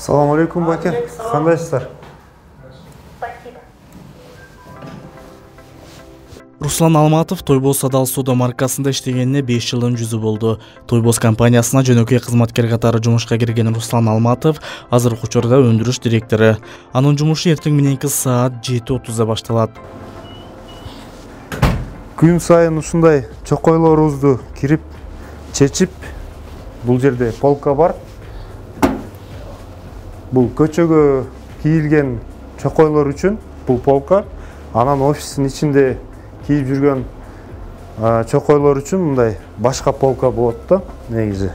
Салам алейкум, баке. Кандайсыздар? Руслан Алматов Тойбос Садал соода маркасында иштегенине 5 жылдын жүзү болду. Тойбос компаниясына жөнөкөй кызматкер катары жумушка кирген Руслан Алматов азыркы учурда өндүрүш директору. Анын жумушу эртең мененки саат 7:30да башталат. Күн сайын ушундай чокойлорубузду кирип, чечип, бул жерде полка бар. Бул көчөгө кийилген чокойлор үчүн бул полка, анан офистин ичинде кийип жүргөн чокойлор үчүн мындай башка полка болот да, негизи.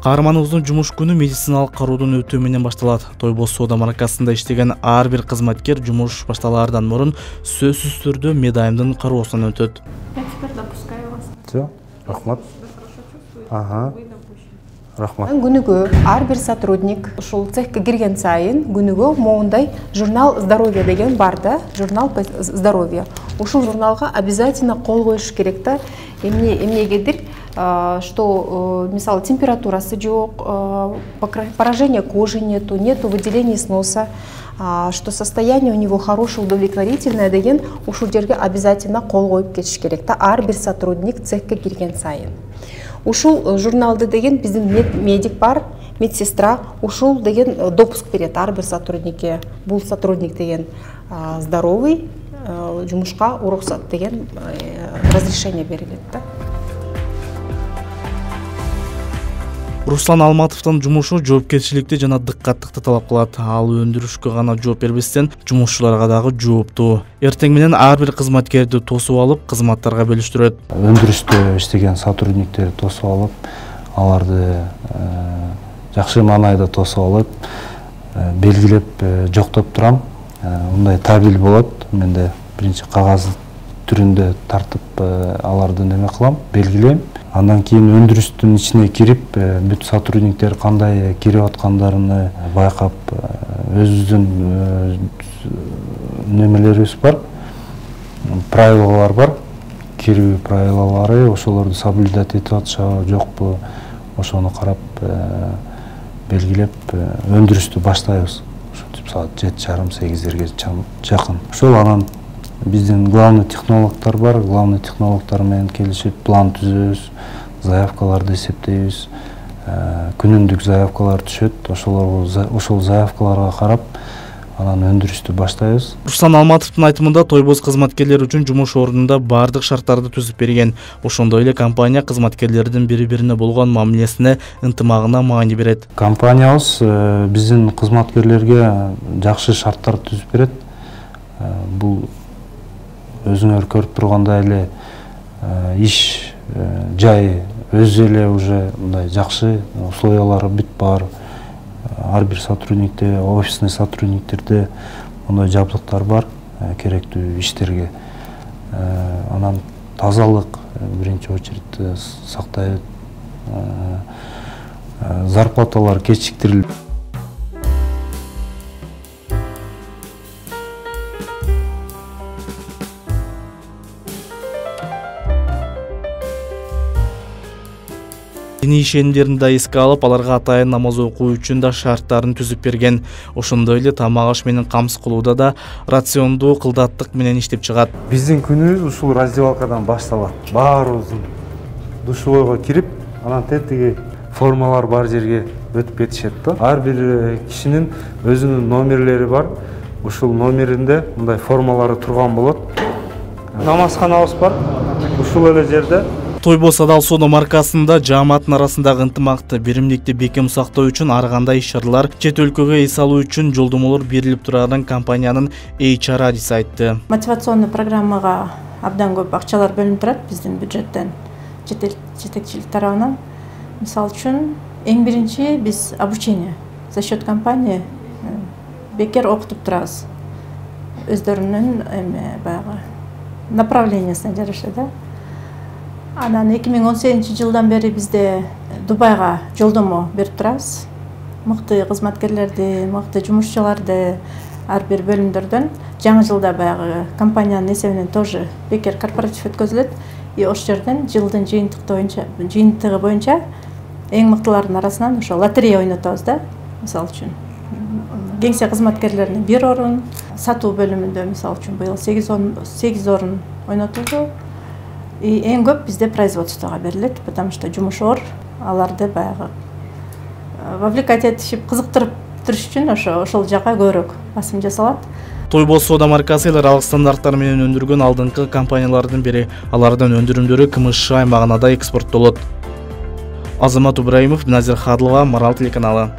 Каарманыбыздын жумуш күнү медициналык кароодон өтүү менен башталат. Тойбос соода маркасында иштеген ар бир кызматкер жумуш башталаардан мурун сөзсүз түрдө медайымдын кароосунан өтөт. Всё, рахмат. Ага. Рахмат. Күнүгө ар бир сотрудник ушул цехке кирген сайын күнүгө моундай журнал здоровья деген бар да, журнал здоровья. Ушул журналга обязательно кол коюш керек да. Эмнегедир, что мисалы температурасы жок, поражения кожи нету выделений с носа, что состояние у него хорошее, удовлетворительное деген ушул жерге обязательно кол коюп кетиш керек да, ар бир сотрудник цехке кирген сайын. Ушул журналды деген биздин медик бар, медсестра, ушул деген допуск берет ар бир сотрудникке. Бул сотрудник деген здоровый, жумушка уруксат деген разрешение берилет да. Руслан Алматовдун жумушу жоопкерчиликти жана дыккаттыкты талап кылат. Ал өндүрүшкө гана жооп бербестен, жумушчуларга дагы жооптуу. Эртең менен ар бир кызматкерди тосуп алып, кызматтарга бөлүштүрөт. Өндүрүштө иштеген сотрудниктерди тосуп алып, аларды жакшы маанайда тосуп алып, белгилеп жоктоп турам. Мындай табил болот. Менде биринчи кагаз түрүндө тартып аларды неме кылам, белгилейм. Андан кийин өндүрүштүн ичине кирип, бүт сотрудниктер кандай кирип аткандарын байкап, өзүбүздүн немелерибиз бар, правилалар бар, кирүү правилалары, ошолорду соблюдать этип атышабы, жокпу, ошону карап, белгилеп, өндүрүштү баштайбыз. Ошентип саат 7:30-8-дерге жакын. Ошол анан биздин главный технологдор бар, главный технологдор менен келишип план түзөбүз, заявкаларды эсептейбиз, күнүндүк заявкалар түшөт, ошол заявкаларга карап, анан өндүрүштү баштайбыз. Руслан Алматовдун айтымында Тойбос кызматкерлери үчүн жумуш ордунда бардык шарттарды түзүп берген. Ошондой эле компания кызматкерлердин бири-бирине болгон мамилесине, ынтымагына маани берет. Компаниябыз биздин кызматкерлерге жакшы шарттар түзүп берет. Бул өзүңөр көрүп тургандай эле иш жай өзү эле уже мындай жакшы условиялары бүт бар. Ар бир сотрудникте, офисный сотрудниктерде мындай жабдыктар бар керектүү иштерге. Анан тазалык биринчи очередь сактайт. Зарплаталар кечиктирилет. Диний ишенимдерин да эске алып, аларга атайын намаз окуу үчүн да шарттарын түзүп берген. Ошондой эле тамак аш менен камсыз кылууда да рациондуу кылдаттык менен иштеп чыгат. Биздин күнүбүз ушул раздевалкадан башталат. Баарыбыздын душевойго кирип, анан тетиги формалар бар жерге өтүп кетишет да. Ар бир кишинин өзүнүн номерлери бар. Ушул номеринде мындай формалары турган болот. Намазканабыз бар. Ушул эле жерде. Тойбос Садал соода маркасында жааматтын арасындагы ынтымакты, биримдикти бекем сактоо үчүн ар кандай иш-чаралар, чет өлкөгө эс алуу үчүн жолдомолор берилип турарын компаниянын HR адиси айтты. Мотивационный программага абдан көп акчалар бөлүнүп турат биздин бюджеттен, жетекчилик тарабынан. Мисалы үчүн, эң биринчи биз обучение за счет компании бекер окутуп турабыз. Өздөрүнүн баягы направлениясына жараша да. Анан 2018 жылдан бери бизде Дубайга жолдомо берип турабыз. Мыкты кызматкерлерди, мыкты жумушчуларды ар бир бөлүмдөрдөн жаңы жылда баягы компаниянын эсебинен тоже бекер корпоратив өткөзүлөт. И ошол жерден жылдын жыйынтыгы боюнча эң мыктылардын арасынан ошо лотерея ойнотобуз да. Мисалы үчүн кеңсе кызматкерлерине 1 орун, сатуу бөлүмүндө мисалы үчүн быйыл 8 орун ойнотулду. И эң көп бизде производствого берилет, потому что жумуш оор, аларды баягы вовлекать этишип, кызыктырып туруш үчүн ошол жака көбүрөөк басым жасалат. Тойбоз соода маркасы эл аралык стандарттар менен өндүргөн алдыңкы компаниялардын бири. Алардын өндүрүмдөрү КМШ аймагына да экспорттолот. Азамат Ибраимов, Назир Хадлова, Марал телеканалы.